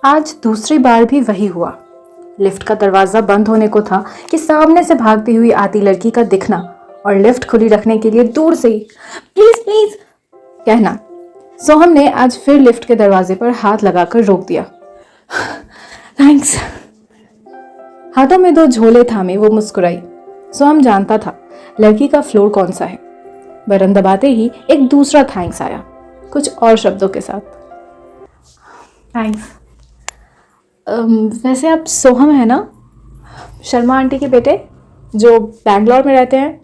आज दूसरी बार भी वही हुआ। लिफ्ट का दरवाजा बंद होने को था कि सामने से भागती हुई आती लड़की का दिखना और लिफ्ट खुली रखने के लिए दूर से ही प्लीज प्लीज कहना। सोहम ने आज फिर लिफ्ट के दरवाजे पर हाथ लगाकर रोक दिया। थैंक्स। हाथों में 2 झोले थामे वो मुस्कुराई। सोहम जानता था लड़की का फ्लोर कौन सा है। बटन दबाते ही एक दूसरा थैंक्स आया, कुछ और शब्दों के साथ। थैंक्स। वैसे आप सोहम है ना, शर्मा आंटी के बेटे जो बैंगलोर में रहते हैं?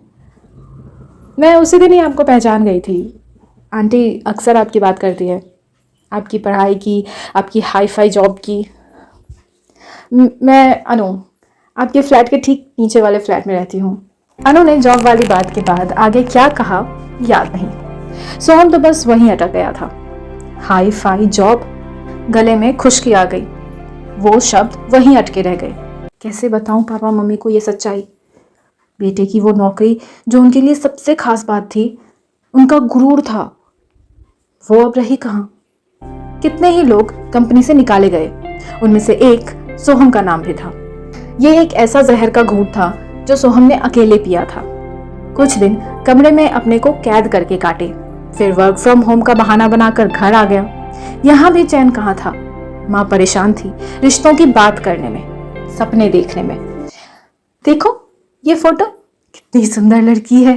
मैं उसी दिन ही आपको पहचान गई थी। आंटी अक्सर आपकी बात करती है, आपकी पढ़ाई की, आपकी हाई फाई जॉब की। मैं अनु, आपके फ्लैट के ठीक नीचे वाले फ्लैट में रहती हूँ। अनु ने जॉब वाली बात के बाद आगे क्या कहा याद नहीं। सोहम तो बस वहीं अटक गया था। हाई फाई जॉब, गले में खुशकी आ गई। वो शब्द वहीं अटके रह गए। कैसे बताऊं पापा मम्मी को ये सच्चाई? बेटे की वो नौकरी जो उनके लिए सबसे खास बात थी, उनका गुरूर था, वो अब रही कहाँ। कितने ही लोग कंपनी से निकाले गए, उनमें से एक सोहम का नाम भी था। ये एक ऐसा जहर का घूंट था जो सोहम ने अकेले पिया था। कुछ दिन कमरे में अपने को कैद करके काटे, फिर वर्क फ्रॉम होम का बहाना बनाकर घर आ गया। यहाँ भी चैन कहाँ था। माँ परेशान थी रिश्तों की बात करने में, सपने देखने में। देखो ये फोटो, कितनी सुंदर लड़की है,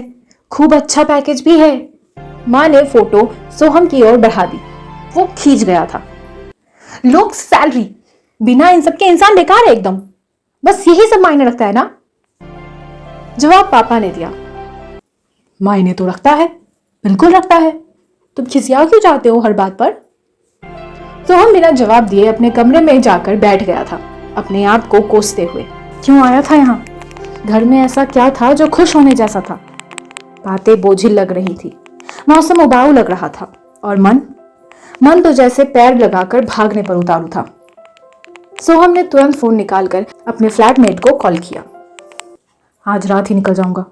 खूब अच्छा पैकेज भी है। माँ ने फोटो सोहम की ओर बढ़ा दी। वो खींच गया था। लोग सैलरी, बिना इन सब के इंसान बेकार है एकदम, बस यही सब मायने रखता है ना? जवाब पापा ने दिया। मायने तो रखता है, बिल्कुल रखता है, तुम खिसिया क्यों जाते हो हर बात पर? सोहम बिना जवाब दिए अपने कमरे में जाकर बैठ गया था, अपने आप को कोसते हुए। क्यों आया था यहाँ? घर में ऐसा क्या था जो खुश होने जैसा था? बातें बोझिल लग रही थी, मौसम उबाऊ लग रहा था, और मन तो जैसे पैर लगाकर भागने पर उतारू था। सोहम ने तुरंत फोन निकालकर अपने फ्लैटमेट को कॉल किया। आज रात ही निकल जाऊंगा,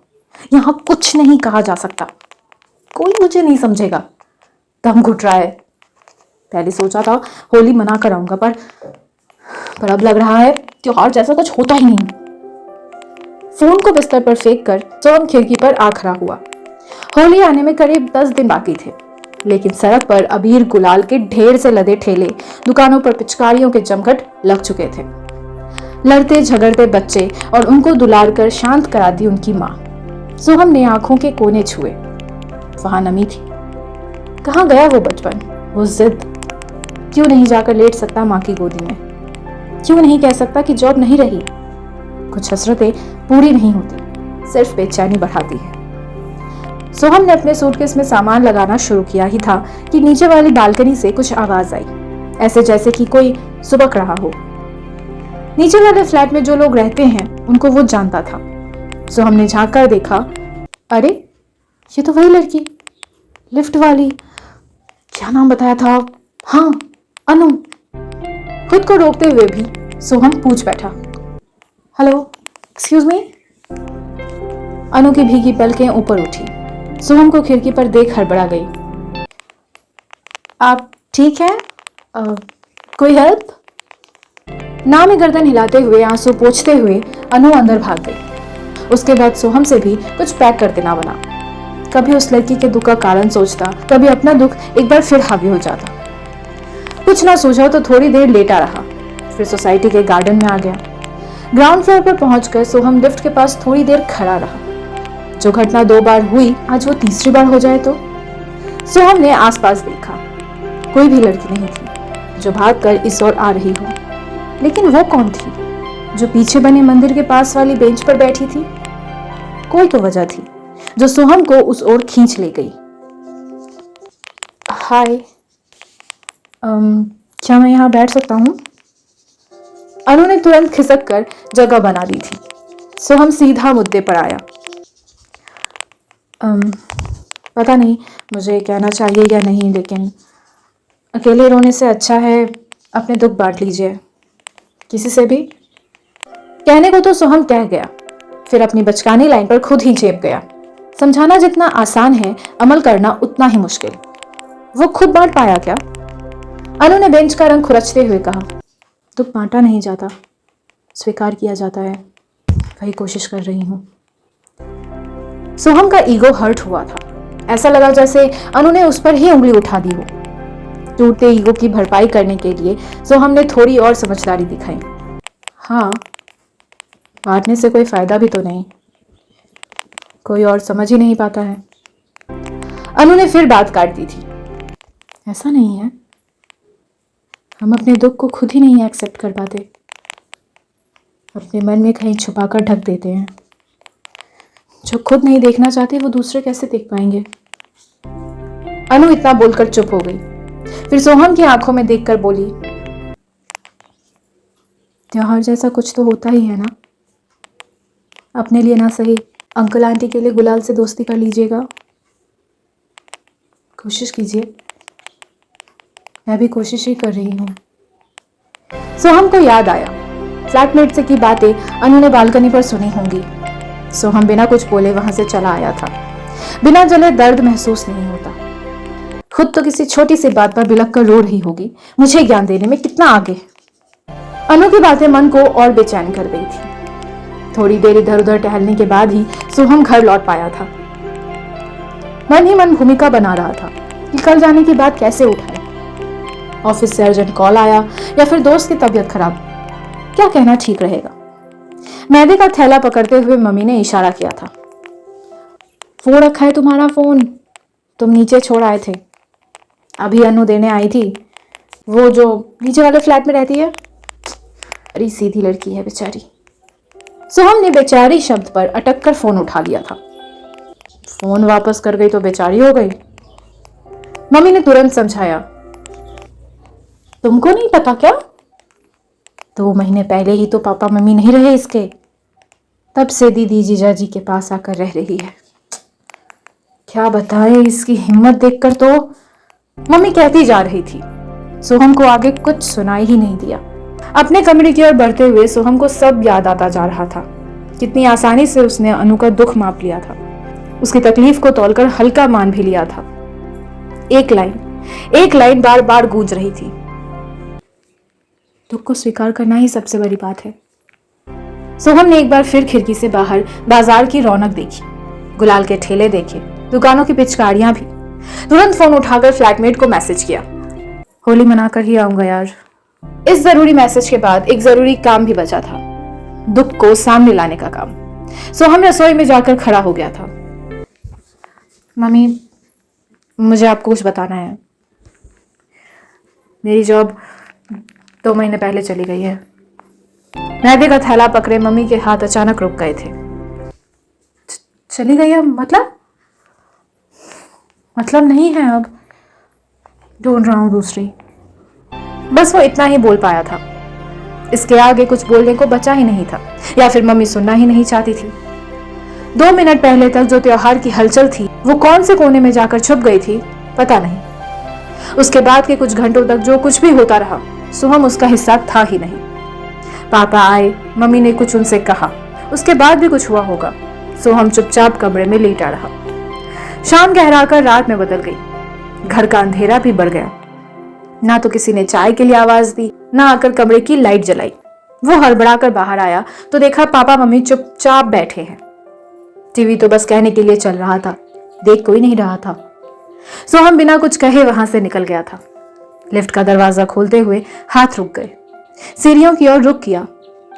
यहाँ कुछ नहीं कहा जा सकता, कोई मुझे नहीं समझेगा, दम घुट रहा है। पहले सोचा था होली मना कर आऊंगा, पर अब लग रहा है त्योहार जैसा कुछ होता ही नहीं। फोन को बिस्तर पर फेंक कर सोहम खिड़की पर आ खड़ा हुआ। होली आने में करीब 10 दिन बाकी थे, लेकिन सड़क पर अबीर गुलाल के ढेर से लदे ठेले, दुकानों पर पिचकारियों के जमघट लग चुके थे। लड़ते झगड़ते बच्चे और उनको दुलार कर शांत करा दी उनकी माँ। सोहम ने आंखों के कोने छुए, वहां नमी थी। कहाँ गया वो बचपन, वो जिद? क्यों नहीं जाकर लेट सकता माँ की गोदी में? क्यों नहीं कह सकता कि जॉब नहीं रही? कुछ हसरतें पूरी नहीं होती, सिर्फ बेचैनी बढ़ाती है। सोहम ने अपने सूटकेस में सामान लगाना शुरू किया ही था कि नीचे वाली बालकनी से कुछ आवाज आई, ऐसे जैसे कि कोई सुबक रहा हो। नीचे वाले फ्लैट में जो लोग रहते हैं उनको वो जानता था। सोहम ने झांक कर देखा, अरे ये तो वही लड़की, लिफ्ट वाली, क्या नाम बताया था? हाँ, अनु। खुद को रोकते हुए भी सोहम पूछ बैठा, हेलो, एक्सक्यूज मी। अनु की भीगी पलकें ऊपर उठी। सोहम को खिड़की पर देख हड़बड़ा गई। आप ठीक हैं? कोई हेल्प? नाम में गर्दन हिलाते हुए, आंसू पोंछते हुए अनु अंदर भाग गई। उसके बाद सोहम से भी कुछ पैक कर देना बना। कभी उस लड़की के दुख का कारण सोचता, कभी अपना दुख एक बार फिर हावी हो जाता। कुछ ना सूझा तो थोड़ी देर लेटा रहा, फिर सोसाइटी के गार्डन में आ गया। ग्राउंड फ्लोर पर पहुंचकर सोहम लिफ्ट के पास थोड़ी देर खड़ा रहा। जो घटना 2 बार हुई, आज वो तीसरी बार हो जाए तो? सोहम ने आसपास देखा, कोई भी लड़की नहीं थी जो भागकर इस ओर आ रही हो। लेकिन वो कौन थी जो पीछे बने मंदिर के पास वाली बेंच पर बैठी थी? कोई तो वजह थी जो सोहम को उस ओर खींच ले गई। हाय, क्या मैं यहाँ बैठ सकता हूँ? अनु ने तुरंत खिसक कर जगह बना दी थी। सोहम सीधा मुद्दे पर आया। पता नहीं मुझे कहना चाहिए या नहीं, लेकिन अकेले रोने से अच्छा है अपने दुख बांट लीजिए किसी से भी। कहने को तो सोहम कह गया, फिर अपनी बचकानी लाइन पर खुद ही झेप गया। समझाना जितना आसान है, अमल करना उतना ही मुश्किल। वो खुद बांट पाया क्या? अनु ने बेंच का रंग खुरचते हुए कहा, दुख बांटा नहीं जाता, स्वीकार किया जाता है। वही कोशिश कर रही हूँ। सोहम का ईगो हर्ट हुआ था। ऐसा लगा जैसे अनु ने उस पर ही उंगली उठा दी हो। टूटते ईगो की भरपाई करने के लिए सोहम ने थोड़ी और समझदारी दिखाई। हाँ, बांटने से कोई फायदा भी तो नहीं, कोई और समझ ही नहीं पाता है। अनु ने फिर बात काट दी थी। ऐसा नहीं है, हम अपने दुख को खुद ही नहीं एक्सेप्ट कर पाते, अपने मन में कहीं छुपाकर ढक देते हैं। जो खुद नहीं देखना चाहते वो दूसरे कैसे देख पाएंगे। अनु इतना बोलकर चुप हो गई। फिर सोहम की आंखों में देखकर बोली, त्योहार जैसा कुछ तो होता ही है ना, अपने लिए ना सही अंकल आंटी के लिए गुलाल से दोस्ती कर लीजिएगा, कोशिश कीजिए। मैं भी कोशिश ही कर रही हूँ। सोहम को याद आया फ्लैटमेट से की बातें अनु ने बालकनी पर सुनी होंगी। सोहम बिना कुछ बोले वहां से चला आया था। बिना जले दर्द महसूस नहीं होता। खुद तो किसी छोटी सी बात पर बिलख कर रो रही होगी, मुझे ज्ञान देने में कितना आगे। अनु की बातें मन को और बेचैन कर गई थी। थोड़ी देर इधर उधर टहलने के बाद ही सोहम घर लौट पाया था। मन ही मन भूमिका बना रहा था कि कल जाने की बात कैसे उठाए। ऑफिस से अर्जेंट कॉल आया या फिर दोस्त की तबीयत खराब, क्या कहना ठीक रहेगा। मैदे का थैला पकड़ते हुए मम्मी ने इशारा किया था। वो रखा है तुम्हारा फोन, तुम नीचे छोड़ आए थे, अभी अनु देने आई थी, वो जो नीचे वाले फ्लैट में रहती है। अरे सीधी लड़की है बेचारी। सोहम ने बेचारी शब्द पर अटक कर फोन उठा लिया था। फोन वापस कर गई तो बेचारी हो गई। मम्मी ने तुरंत समझाया, तुमको नहीं पता क्या, 2 महीने पहले ही तो पापा मम्मी नहीं रहे इसके, तब से दीदी जीजा जी के पास आकर रह रही है। क्या बताए, इसकी हिम्मत देखकर तो। मम्मी कहती जा रही थी। सोहम को आगे कुछ सुनाई ही नहीं दिया। अपने कमरे की ओर बढ़ते हुए सोहम को सब याद आता जा रहा था। कितनी आसानी से उसने अनु का दुख माप लिया था, उसकी तकलीफ को तौलकर हल्का मान भी लिया था। एक लाइन बार बार गूंज रही थी, दुख को स्वीकार करना ही सबसे बड़ी बात है। सोहम ने एक बार फिर खिड़की से बाहर बाजार की रौनक देखी, गुलाल के ठेले देखे, दुकानों की पिचकारियां भी। तुरंत फोन उठाकर फ्लैटमेट को मैसेज किया, होली मनाकर ही आऊंगा यार। इस जरूरी मैसेज के बाद एक जरूरी काम भी बचा था, दुख को सामने लाने का काम। सोहम रसोई में जाकर खड़ा हो गया था। मम्मी, मुझे आपको कुछ बताना है। मेरी जॉब 2 महीने पहले चली गई है। मैदे का थैला पकड़े मम्मी के हाथ अचानक रुक गए थे। चली गई है मतलब नहीं है, अब ढूंढ रहा हूं दूसरी। बस वो इतना ही बोल पाया था। इसके आगे कुछ बोलने को बचा ही नहीं था, या फिर मम्मी सुनना ही नहीं चाहती थी। 2 मिनट पहले तक जो त्योहार की हलचल थी वो कौन से कोने में जाकर छुप गई थी पता नहीं। उसके बाद के कुछ घंटों तक जो कुछ भी होता रहा सोहम उसका हिस्सा था ही नहीं। पापा आए, मम्मी ने कुछ उनसे कहा, उसके बाद भी कुछ हुआ होगा। सोहम चुपचाप कमरे में लेटा रहा। शाम गहराकर रात में बदल गई। घर का अंधेरा भी बढ़ गया। ना तो किसी ने चाय के लिए आवाज दी, ना आकर कमरे की लाइट जलाई। वो हड़बड़ाकर बाहर आया तो देखा पापा मम्मी चुपचाप बैठे हैं। टीवी तो बस कहने के लिए चल रहा था, देख कोई नहीं रहा था। सोहम बिना कुछ कहे वहां से निकल गया था। लिफ्ट का दरवाजा खोलते हुए हाथ रुक गए। सीढ़ियों की ओर रुक किया।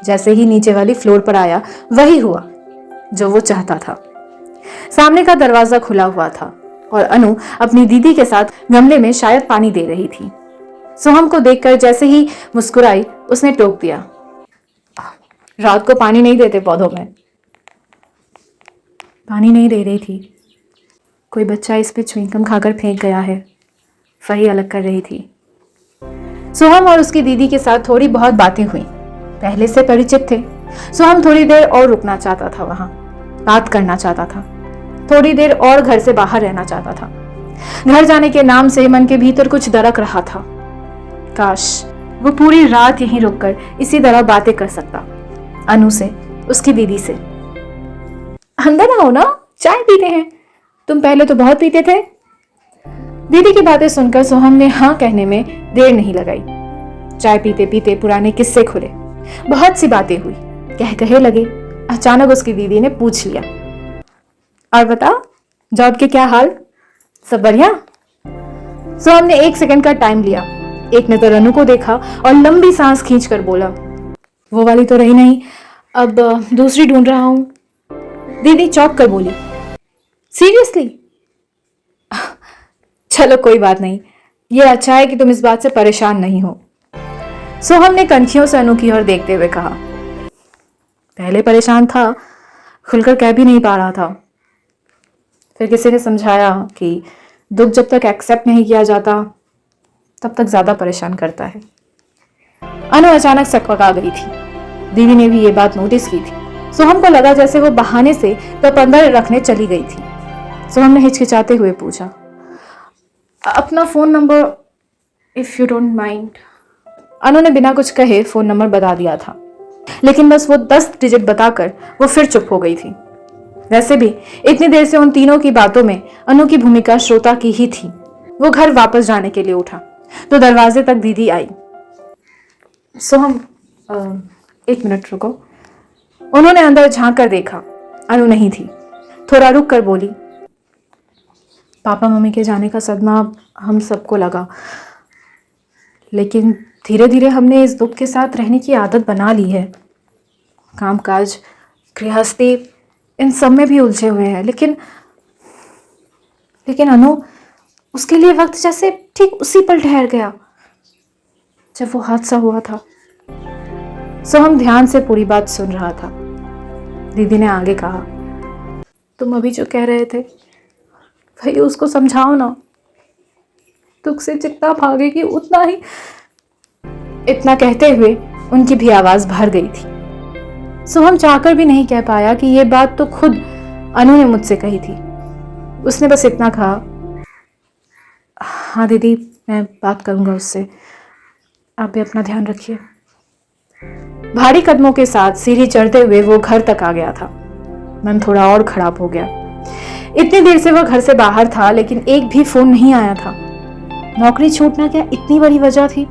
जैसे ही नीचे वाली फ्लोर पर आया वही हुआ जो वो चाहता था। सामने का दरवाजा खुला हुआ था और अनु अपनी दीदी के साथ गमले में शायद पानी दे रही थी। सोहम को देखकर जैसे ही मुस्कुराई उसने टोक दिया, रात को पानी नहीं देते पौधों में। पानी नहीं दे रही थी, कोई बच्चा इस पे च्युइंगम खाकर फेंक गया है, वही अलग कर रही थी। सोहम और उसकी दीदी के साथ थोड़ी बहुत बातें हुई। पहले से परिचित थे। सोहम थोड़ी देर और रुकना चाहता था, वहां बात करना चाहता था, थोड़ी देर और घर से बाहर रहना चाहता था। घर जाने के नाम से मन के भीतर कुछ दरक रहा था। काश वो पूरी रात यहीं रुककर इसी तरह बातें कर सकता, अनु से, उसकी दीदी से। अंदर आओ ना, चाय पीते हैं, तुम पहले तो बहुत पीते थे। दीदी की बातें सुनकर सोहम ने हाँ कहने में देर नहीं लगाई। चाय पीते पीते पुराने किस्से खुले, बहुत सी बातें हुई, कहे लगे। अचानक उसकी दीदी ने पूछ लिया, और बता जॉब के क्या हाल, सब बढ़िया? सोहम ने 1 सेकंड का टाइम लिया, एक नजर अनु को देखा और लंबी सांस खींचकर बोला, वो वाली तो रही नहीं, अब दूसरी ढूंढ रहा हूं। दीदी चौंक कर बोली, सीरियसली? चलो कोई बात नहीं, ये अच्छा है कि तुम इस बात से परेशान नहीं हो। सोहम ने कनखियों से अनु की ओर देखते हुए कहा। पहले परेशान था, खुलकर कह भी नहीं पा रहा था। फिर किसी ने समझाया कि दुख जब तक एक्सेप्ट नहीं किया जाता तब तक ज्यादा परेशान करता है। अनु अचानक सकपका गई थी। दीदी ने भी ये बात नोटिस की थी। सोहम को लगा जैसे वो बहाने से कप अंदर रखने चली गई थी। सोहम ने हिचकिचाते हुए पूछा, अपना phone number if you don't mind. Anu ने बिना कुछ कहे फोन नंबर बता दिया था, लेकिन बस वो 10 डिजिट बताकर वो फिर चुप हो गई थी। वैसे भी इतनी देर से उन तीनों की बातों में अनु की भूमिका श्रोता की ही थी। वो घर वापस जाने के लिए उठा तो दरवाजे तक दीदी आई। सोहम 1 मिनट रुको। उन्होंने अंदर झांक कर देखा, अनु नहीं थी। थोड़ा रुक कर बोली, पापा मम्मी के जाने का सदमा हम सबको लगा, लेकिन धीरे धीरे हमने इस दुख के साथ रहने की आदत बना ली है। कामकाज, गृहस्थी, इन सब में भी उलझे हुए हैं, लेकिन अनु, उसके लिए वक्त जैसे ठीक उसी पल ठहर गया जब वो हादसा हुआ था। सोहम ध्यान से पूरी बात सुन रहा था। दीदी ने आगे कहा, तुम अभी जो कह रहे थे भाई उसको समझाओ ना, दुख से जितना भागेगी उतना ही। इतना कहते हुए उनकी भी आवाज भर गई थी। सोहम चाहकर भी नहीं कह पाया कि ये बात तो खुद अनु ने मुझसे कही थी। उसने बस इतना कहा, हाँ दीदी मैं बात करूंगा उससे, आप भी अपना ध्यान रखिए। भारी कदमों के साथ सीढ़ी चढ़ते हुए वो घर तक आ गया था। मन थोड़ा और खराब हो गया। इतनी देर से वो घर से बाहर था, लेकिन एक भी फोन नहीं आया था। नौकरी छूटना क्या इतनी बड़ी वजह थी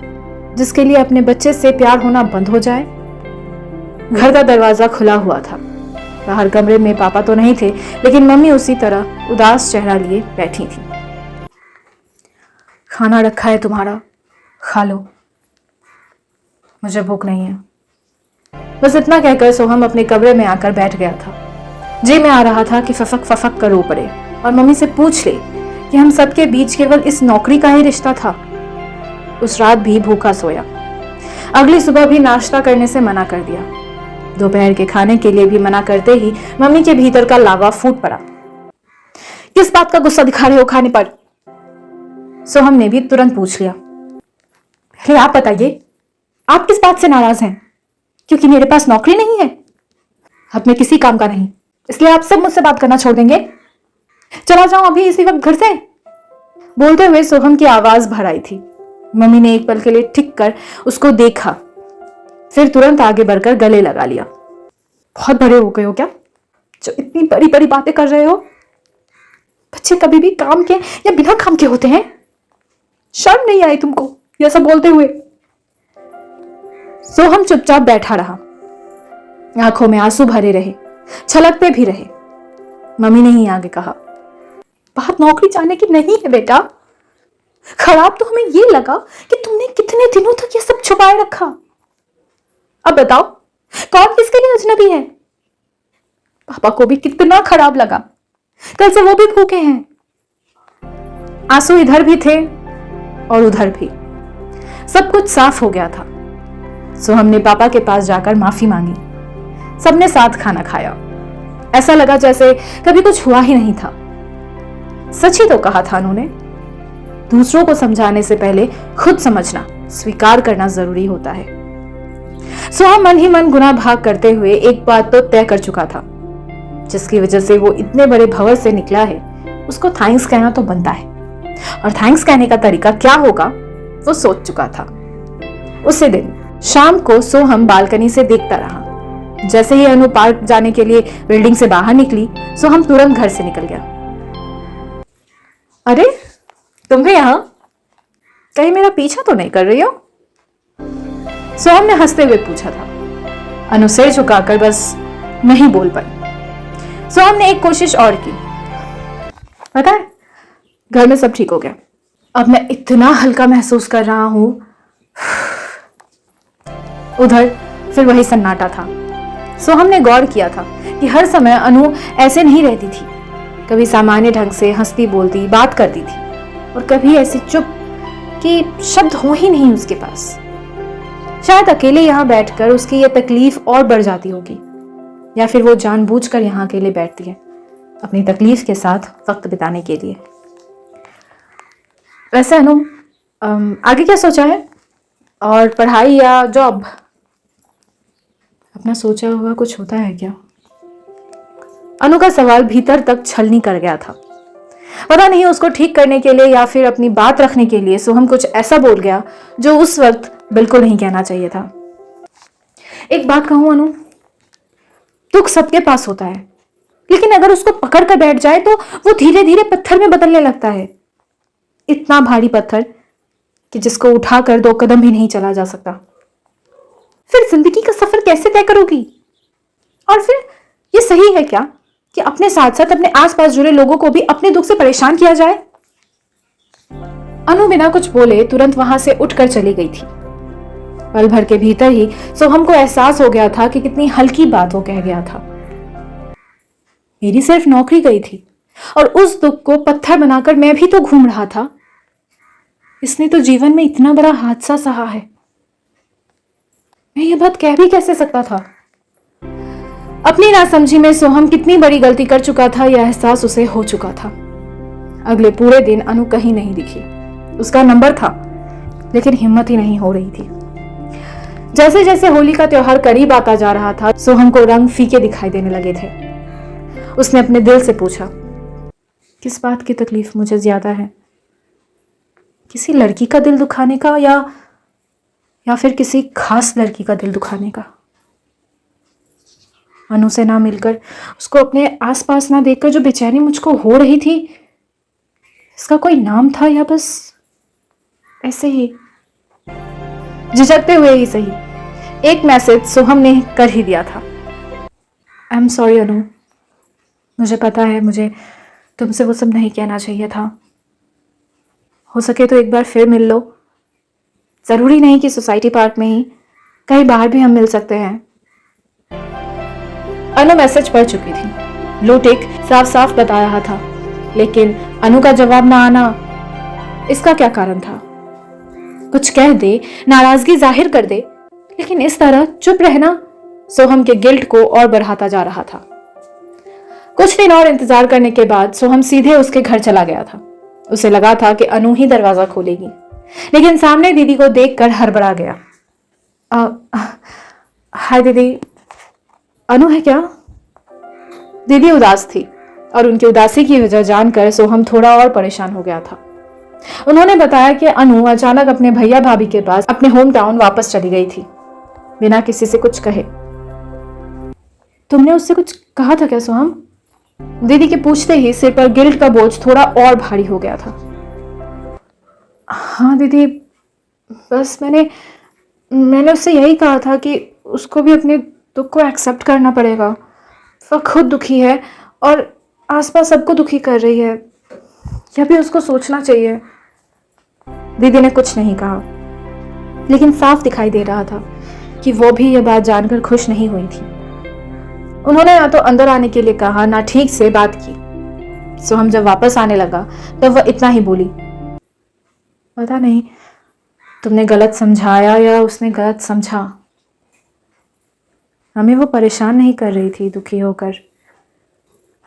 जिसके लिए अपने बच्चे से प्यार होना बंद हो जाए? घर का दरवाजा खुला हुआ था। बाहर कमरे में पापा तो नहीं थे, लेकिन मम्मी उसी तरह उदास चेहरा लिए बैठी थी। खाना रखा है तुम्हारा, खा लो, मुझे भूख नहीं है। बस इतना कहकर सोहम अपने कमरे में आकर बैठ गया था। जी में आ रहा था कि फफक फफक कर रो पड़े और मम्मी से पूछ ले कि हम सबके बीच केवल इस नौकरी का ही रिश्ता था। उस रात भी भूखा सोया। अगली सुबह भी नाश्ता करने से मना कर दिया। दोपहर के खाने के लिए भी मना करते ही मम्मी के भीतर का लावा फूट पड़ा। किस बात का गुस्सा दिखा रहे हो खाने पर? सोहम ने भी तुरंत पूछ लिया। पहले आप बताइए, आप किस बात से नाराज हैं? क्योंकि मेरे पास नौकरी नहीं है? अब मैं किसी काम का नहीं, इसलिए आप सब मुझसे बात करना छोड़ देंगे? चला जाऊं अभी इसी वक्त घर से? बोलते हुए सोहम की आवाज भर आई थी। मम्मी ने एक पल के लिए ठिक कर उसको देखा, फिर तुरंत आगे बढ़कर गले लगा लिया। बहुत बड़े हो गए हो क्या, जो इतनी बड़ी बड़ी बातें कर रहे हो? बच्चे कभी भी काम के या बिना काम के होते हैं? शर्म नहीं आई तुमको यह सब बोलते हुए? सोहम चुपचाप बैठा रहा। आंखों में आंसू भरे रहे, छलकते भी रहे। मम्मी ने ही आगे कहा, बात नौकरी जाने की नहीं है बेटा। खराब तो हमें ये लगा कि तुमने कितने दिनों तक ये सब छुपाए रखा। अब बताओ कौन किसके लिए अजनबी है? पापा को भी कितना खराब लगा, कल से वो भी भूखे हैं। आंसू इधर भी थे और उधर भी। सब कुछ साफ हो गया था। सोहम ने पापा के पास जाकर माफी मांगी। सबने साथ खाना खाया। ऐसा लगा जैसे कभी कुछ हुआ ही नहीं था। सच ही तो कहा था उन्होंने, दूसरों को समझाने से पहले खुद समझना, स्वीकार करना जरूरी होता है। सोहम मन ही मन गुनाह भाग करते हुए एक बात तो तय कर चुका था, जिसकी वजह से वो इतने बड़े भंवर से निकला है, उसको थैंक्स कहना तो बनता है। और थैंक्स कहने का तरीका क्या होगा वो सोच चुका था। उसी दिन शाम को सोहम बालकनी से देखता रहा। जैसे ही अनु पार्क जाने के लिए बिल्डिंग से बाहर निकली, सोहम तुरंत घर से निकल गया। अरे तुम भी यहां, कहीं मेरा पीछा तो नहीं कर रही हो? सोहम ने हंसते हुए पूछा था। अनु सिर झुकाकर बस नहीं बोल पाई। सोहम ने एक कोशिश और की। पता है, घर में सब ठीक हो गया। अब मैं इतना हल्का महसूस कर रहा हूं। उधर फिर वही सन्नाटा था। सोहम ने गौर किया था कि हर समय अनु ऐसे नहीं रहती थी। कभी सामान्य ढंग से हंसती बोलती बात करती थी और कभी ऐसी चुप कि शब्द हो ही नहीं उसके पास। शायद अकेले यहां बैठकर उसकी ये तकलीफ और बढ़ जाती होगी, या फिर वो जानबूझकर यहां अकेले बैठती है अपनी तकलीफ के साथ वक्त बिताने के लिए। वैसे अनु, आगे क्या सोचा है? और पढ़ाई या जॉब? अपना सोचा हुआ कुछ होता है क्या? अनु का सवाल भीतर तक छलनी कर गया था। पता नहीं उसको ठीक करने के लिए या फिर अपनी बात रखने के लिए सोहम कुछ ऐसा बोल गया जो उस वक्त बिल्कुल नहीं कहना चाहिए था। एक बात कहूं अनु, दुख सबके पास होता है, लेकिन अगर उसको पकड़ कर बैठ जाए तो वो धीरे धीरे पत्थर में बदलने लगता है। इतना भारी पत्थर कि जिसको उठाकर 2 कदम भी नहीं चला जा सकता। फिर जिंदगी का सफर कैसे तय करोगी? और फिर ये सही है क्या कि अपने साथ साथ अपने आसपास जुड़े लोगों को भी अपने दुख से परेशान किया जाए? अनु बिना कुछ बोले तुरंत वहां से उठकर चली गई थी। पल भर के भीतर ही सोहम को एहसास हो गया था कि कितनी हल्की बात वो कह गया था। मेरी सिर्फ नौकरी गई थी और उस दुख को पत्थर बनाकर मैं भी तो घूम रहा था। इसने तो जीवन में इतना बड़ा हादसा सहा है। मैं ये बात कह भी कैसे सकता था? अपनी नासमझी में सोहम कितनी बड़ी गलती कर चुका था, यह एहसास उसे हो चुका था। अगले पूरे दिन अनु कहीं नहीं दिखी। उसका नंबर था, लेकिन हिम्मत ही नहीं हो रही थी। जैसे जैसे होली का त्योहार करीब आता जा रहा था, सोहम को रंग फीके दिखाई देने लगे थे। उसने अपने दिल से पूछा, किस बात की तकलीफ मुझे ज्यादा है? किसी लड़की का दिल दुखाने का या फिर किसी खास लड़की का दिल दुखाने का? अनु से ना मिलकर, उसको अपने आसपास ना देखकर जो बेचैनी मुझको हो रही थी, इसका कोई नाम था या बस ऐसे ही झिझकते हुए ही सही एक मैसेज सोहम ने कर ही दिया था। आई एम सॉरी अनु, मुझे पता है मुझे तुमसे वो सब नहीं कहना चाहिए था। हो सके तो एक बार फिर मिल लो। जरूरी नहीं कि सोसाइटी पार्क में ही, कहीं बाहर भी हम मिल सकते हैं। अनु मैसेज पढ़ चुकी थी। ब्लू टिक साफ साफ बता रहा था, लेकिन अनु का जवाब ना आना, इसका क्या कारण था? कुछ कह दे, नाराजगी जाहिर कर दे, लेकिन इस तरह चुप रहना सोहम के गिल्ट को और बढ़ाता जा रहा था। कुछ दिन और इंतजार करने के बाद सोहम सीधे उसके घर चला गया था। उसे लगा था कि अनु ही दरवाजा खोलेगी, लेकिन सामने दीदी को देखकर हड़बड़ा गया। हाय दीदी, अनु है क्या? दीदी उदास थी और उनकी उदासी की वजह जानकर सोहम थोड़ा और परेशान हो गया था। उन्होंने बताया कि अनु अचानक अपने भैया भाभी के पास अपने होम टाउन वापस चली गई थी, बिना किसी से कुछ कहे। तुमने उससे कुछ कहा था क्या सोहम? दीदी के पूछते ही सिर पर गिल्ट का बोझ थोड़ा और भारी हो गया था। हाँ दीदी, बस मैंने उससे यही कहा था कि उसको भी अपने दुख को एक्सेप्ट करना पड़ेगा। वह खुद दुखी है और आसपास सबको दुखी कर रही है, यह भी उसको सोचना चाहिए। दीदी ने कुछ नहीं कहा, लेकिन साफ दिखाई दे रहा था कि वो भी यह बात जानकर खुश नहीं हुई थी। उन्होंने ना तो अंदर आने के लिए कहा, ना ठीक से बात की। सोहम जब वापस आने लगा तब वह इतना ही बोली, पता नहीं तुमने गलत समझाया या उसने गलत समझा। हमें वो परेशान नहीं कर रही थी दुखी होकर,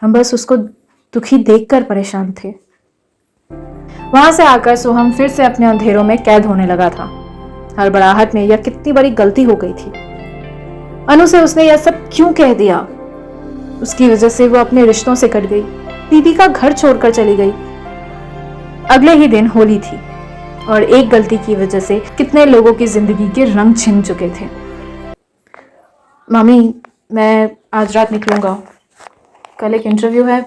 हम बस उसको दुखी देखकर परेशान थे। वहां से आकर सोहम फिर से अपने अंधेरों में कैद होने लगा था। हड़बड़ाहट में यह कितनी बड़ी गलती हो गई थी। अनु से उसने यह सब क्यों कह दिया? उसकी वजह से वो अपने रिश्तों से कट गई, दीदी का घर छोड़कर चली गई। अगले ही दिन होली थी और एक गलती की वजह से कितने लोगों की जिंदगी के रंग छिन चुके थे। मम्मी, मैं आज रात निकलूंगा, कल एक इंटरव्यू है,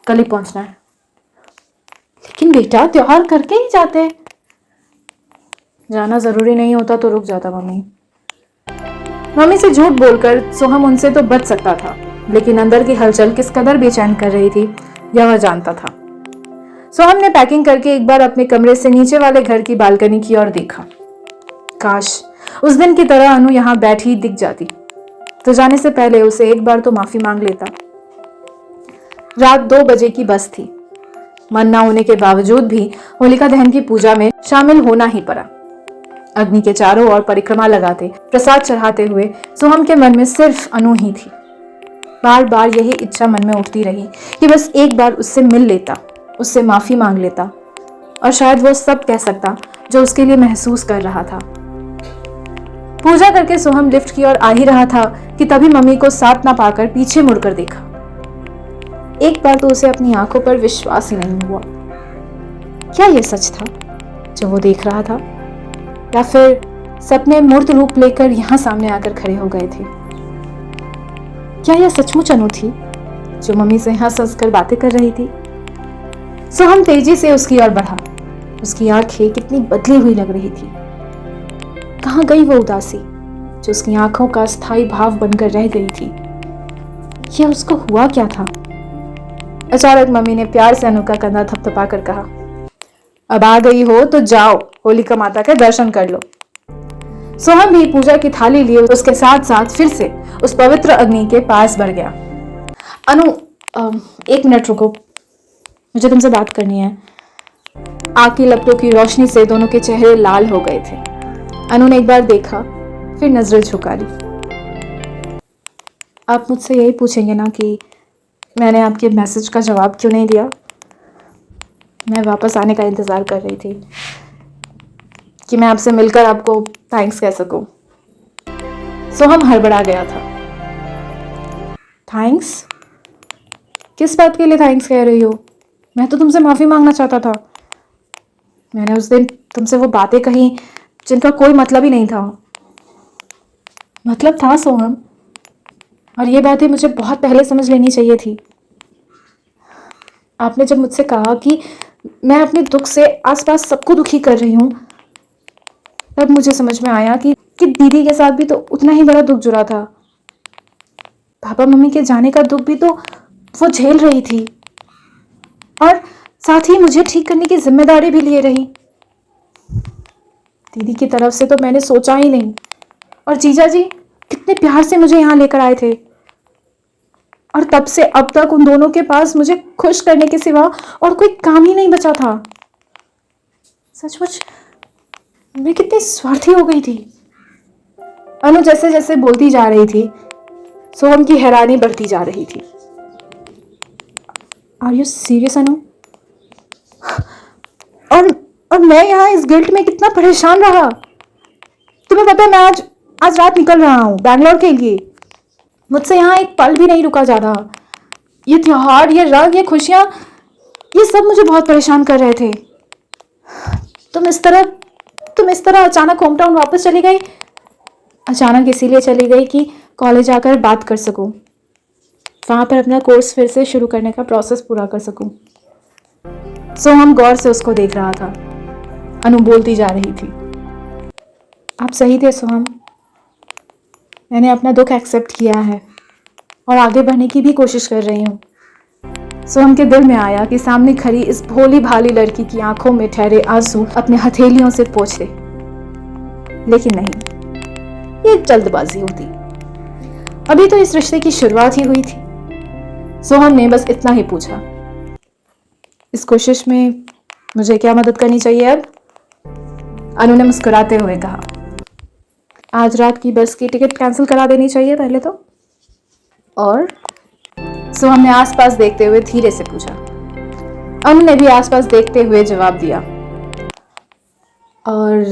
कल ही पहुंचना है। लेकिन बेटा, त्योहार करके ही जाते। जाना जरूरी नहीं होता तो रुक जाता मम्मी, मम्मी से झूठ बोलकर सोहम उनसे तो बच सकता था, लेकिन अंदर की हलचल किस कदर बेचैन कर रही थी यह वह जानता था। सोहम ने पैकिंग करके एक बार अपने कमरे से नीचे वाले घर की बालकनी की ओर देखा। काश उस दिन की तरह अनु यहाँ बैठी दिख जाती तो जाने से पहले उसे एक बार तो माफी मांग लेता। रात 2 बजे की बस थी। मन ना होने के बावजूद भी होलिका दहन की पूजा में शामिल होना ही पड़ा। अग्नि के चारों ओर परिक्रमा लगाते, प्रसाद चढ़ाते हुए सोहम के मन में सिर्फ अनु ही थी। बार बार यही इच्छा मन में उठती रही कि बस एक बार उससे मिल लेता, उससे माफी मांग लेता और शायद वो सब कह सकता जो उसके लिए महसूस कर रहा था। पूजा करके सोहम लिफ्ट की ओर आ ही रहा था कि तभी मम्मी को साथ ना पाकर पीछे मुड़कर देखा। एक बार तो उसे अपनी आंखों पर विश्वास ही नहीं हुआ। क्या यह सच था जो वो देख रहा था, या फिर सपने मूर्त रूप लेकर यहां सामने आकर खड़े हो गए थे? क्या यह सचमुच अनु थी जो मम्मी से हंस हंस कर बातें कर रही थी? सोहम तेजी से उसकी ओर बढ़ा। उसकी आंखें कितनी बदली हुई लग रही थी। कहां गई वो उदासी जो उसकी आंखों का स्थायी भाव बनकर रह गई थी? यह उसको हुआ क्या था? अचानक मम्मी ने प्यार से अनु का कंधा थपथपा कर कहा, अब आ गई हो तो जाओ होलिका माता के दर्शन कर लो। सोहम भी पूजा की थाली लिए उसके साथ साथ फिर से उस पवित्र अग्नि के पास बढ़ गया। अनु, 1 मिनट रुको, मुझे तुमसे बात करनी है। आग की लपटों की रोशनी से दोनों के चेहरे लाल हो गए थे। अनु ने एक बार देखा, फिर नजरें झुका ली। आप मुझसे यही पूछेंगे ना कि मैंने आपके मैसेज का जवाब क्यों नहीं दिया? मैं वापस आने का इंतज़ार कर रही थी कि मैं आपसे मिलकर आपको थैंक्स कह सकूं। सोहम हड़बड़ा गया था। थैंक्स? किस बात के लिए थैंक्स कह रही हो? मैं तो तुमसे माफ़ी मांगना चाहता था। मैंने उस दिन तुमसे वो बातें कही जिनका कोई मतलब ही नहीं था। मतलब था सोहम, और ये बातें मुझे बहुत पहले समझ लेनी चाहिए थी। आपने जब मुझसे कहा कि मैं अपने दुख से आसपास सबको दुखी कर रही हूँ, तब मुझे समझ में आया कि दीदी के साथ भी तो उतना ही बड़ा दुख जुड़ा था। पापा मम्मी के जाने का दुख भी तो वो झेल रही थी, और साथ ही मुझे ठीक करने की जिम्मेदारी भी लिए रही। दीदी की तरफ से तो मैंने सोचा ही नहीं, और जीजा जी कितने प्यार से मुझे यहाँ लेकर आए थे, और तब से अब तक उन दोनों के पास मुझे खुश करने के सिवा और कोई काम ही नहीं बचा था। सचमुच मैं कितनी स्वार्थी हो गई थी। अनु जैसे जैसे बोलती जा रही थी, सोहम की हैरानी बढ़ती जा रही थी। आर यू सीरियस अनु? और मैं यहाँ इस गिल्ट में कितना परेशान रहा। तुम्हें पता है, मैं आज रात निकल रहा हूँ बैंगलोर के लिए। मुझसे यहाँ एक पल भी नहीं रुका जा रहा। ये त्योहार, ये रंग, ये खुशियाँ, ये सब मुझे बहुत परेशान कर रहे थे। तुम इस तरह अचानक होम टाउन वापस चली गई। अचानक इसीलिए चली गई कि कॉलेज आकर बात कर सकूं, वहां पर अपना कोर्स फिर से शुरू करने का प्रोसेस पूरा कर सकूं। सोहम गौर से उसको देख रहा था। अनु बोलती जा रही थी, आप सही थे सोहम, मैंने अपना दुख एक्सेप्ट किया है और आगे बढ़ने की भी कोशिश कर रही हूँ। सोहम के दिल में आया कि सामने खड़ी इस भोली भाली लड़की की आंखों में ठहरे आंसू अपने हथेलियों से पोंछ दे, लेकिन नहीं, ये जल्दबाजी होती। अभी तो इस रिश्ते की शुरुआत ही हुई थी। सोहम ने बस इतना ही पूछा, इस कोशिश में मुझे क्या मदद करनी चाहिए अब? अनु ने मुस्कुराते हुए कहा, आज रात की बस की टिकट कैंसिल करा देनी चाहिए पहले तो। और सोहम ने आसपास देखते हुए धीरे से पूछा। अनु ने भी आसपास देखते हुए जवाब दिया, और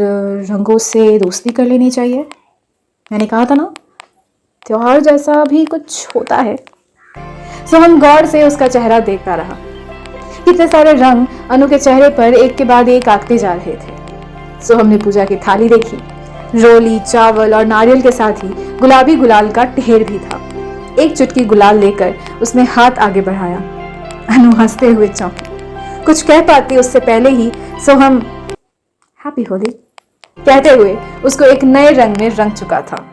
रंगों से दोस्ती कर लेनी चाहिए। मैंने कहा था ना, त्योहार जैसा भी कुछ होता है। सोहम गौर से उसका चेहरा देखता रहा। कितने सारे रंग अनु के चेहरे पर एक के बाद एक आते जा रहे थे। सोहम ने पूजा की थाली देखी। रोली, चावल और नारियल के साथ ही गुलाबी गुलाल का ढेर भी था। एक चुटकी गुलाल लेकर उसने हाथ आगे बढ़ाया। अनु हंसते हुए चौंकी। कुछ कह पाती उससे पहले ही सोहम हैप्पी होली कहते हुए उसको एक नए रंग में रंग चुका था।